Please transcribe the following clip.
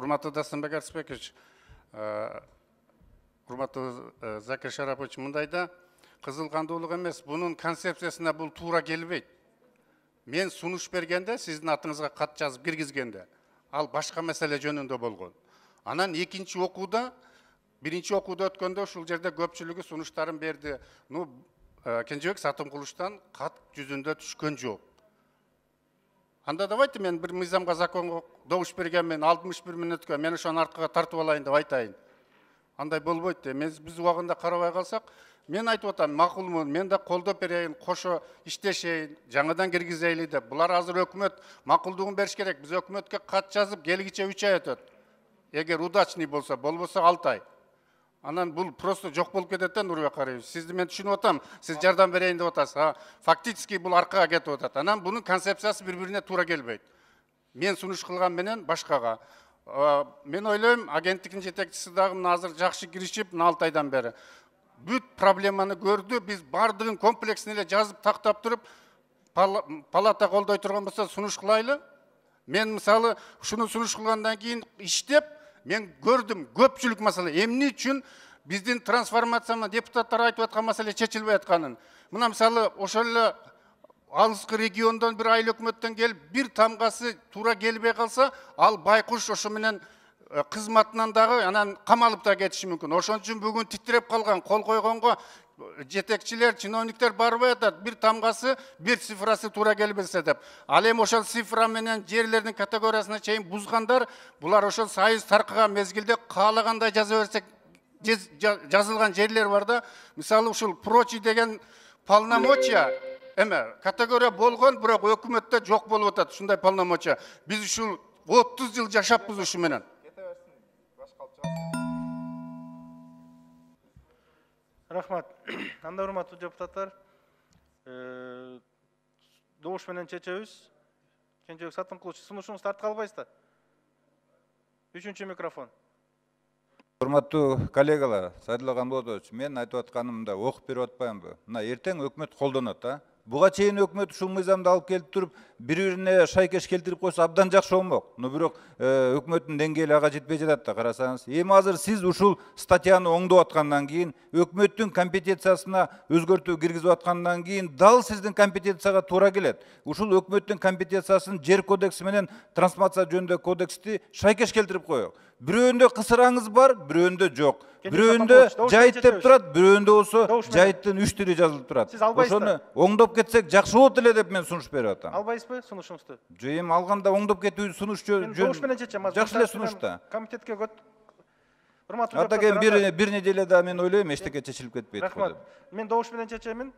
урматтуу Дастанбек Арсбекович, урматтуу Закир Шарапович, мындайда кызыл кандуулук эмес, бунун концепциясына бул туура келбейт. Мен сунуш бергенде, сиздин атыңызга кат жазып киргизгенде, ал башка маселе жөнүндө болгон. Анан экинчи окууда, биринчи окууда өткөндө ушул жерде көпчүлүгү сунуштарын берди. Кенжебек Сатымкулучтан кат жүзүндө түшкөн жок. Анда давайте мен bir мыйзамга, законго добуш бергенмен 61 мүнөткө мен ошону арткыга тартып алайын деп айтайын. Андай болбойт. Биз убагында карабай калсак, мен айтып атам, макулмун, мен да колдоп берейин, кошо иштешейин, жаңадан киргизели деп. Булар азыр өкмөт макулдугун бериш керек. Биз өкмөткө кат жазып, келгиче 3 ай өтөт. Эгер удачный болсо, болбосо 6 ай. Анан бул просто жок болуп кетет да, Нурбек Кариевич. Сизди мен түшүнүп атам, сиз жардам берейин деп атасыз. Фактически бул аркага кетип атат. Анан бунун концепциясы бири-бирине туура келбейт. Мен сунуш кылган менен башкага. Мен ойлойм, агенттиктин жетекчиси дагы азыр жакшы киришип, 6 айдан бери бүт проблеманы көрдү. Биз бардыгын комплексно эле жазып тактап туруп, палата колдой турган болсо сунуш кылайлы. Мен мисалы ушуну сунуш кылгандан кийин иштеп, мен көрдүм көпчүлүк маселе эмне үчүн биздин трансформацияны депутаттар айтып аткан маселе чечилбей атканын. Мына мисалы ошол эле алыскы региондон бир айыл өкмөттөн келип, бир тамгасы туура келбей калса, ал байкуш ошо менен кызматынан дагы анан камалып да кетиши мүмкүн. Ошон үчүн бүгүн титиреп калган, кол койгонго жетекчилер, чиновниктер барбай атат. Бир тамгасы, бир цифрасы туура келбесе деп. Ал эми ошол цифра менен жерлердин категориясына чейин бузгандар, булар ошол сайыз таркыган мезгилде каалагандай жаза берсек, жазылган жерлер бар да. Мисалы ушул прочий деген полномочия категория болгон, бирок өкмөттө жок болуп атат ушундай полномочия. Биз ушул 30 жыл жашаппыз ушу менен. Рахмат. Анда урматтуу депутаттар, добуш менен чечебиз. Кенжебек Сатымкулуч, сунушуңузду тартып калбайсыздар. 3-чү микрофон. Урматтуу коллегалар, Сайдулла Гамболдович, мен айтып атканымда окуп берип атпаймынбы? Мына эртең өкмөт колдонот, Буга чейин өкмөт ушул мыйзамды алып келип туруп, бири-бирине шайкеш келтирип койсо абдан жакшы болмок. Бирок өкмөттүн деңгээли ага жетпей жатат да, карасаңыз. Эми азыр сиз ушул статьяны оңдоп аткандан кийин, өкмөттүн компетенциясына өзгөртүү киргизип аткандан кийин, дал сиздин компетенцияга туура келет. Ушул өкмөттүн компетенциясын жер кодекси менен трансформация жөнүндө кодексти шайкеш келтирип коелук. Бирөөндө кысыраңыз бар, бирөөндө жок. Бирөөндө жайыт деп турат, бирөөндө болсо жайыттын 3 түрү жазылып турат. Ошону оңдоп кетсек жакшы болот эле деп мен сунуш берип атам. Албайсызбы сунушуңузду? Эми алганда оңдоп кетүү сунуш жөн. Добуш менен чечем. Жакшы эле сунуш да. Комитетке урматтуу депутаттар. Ата бир неделеде мен ойлойм эчтеке чечилип кетпейт. Рахмат. Мен добуш менен чечемин.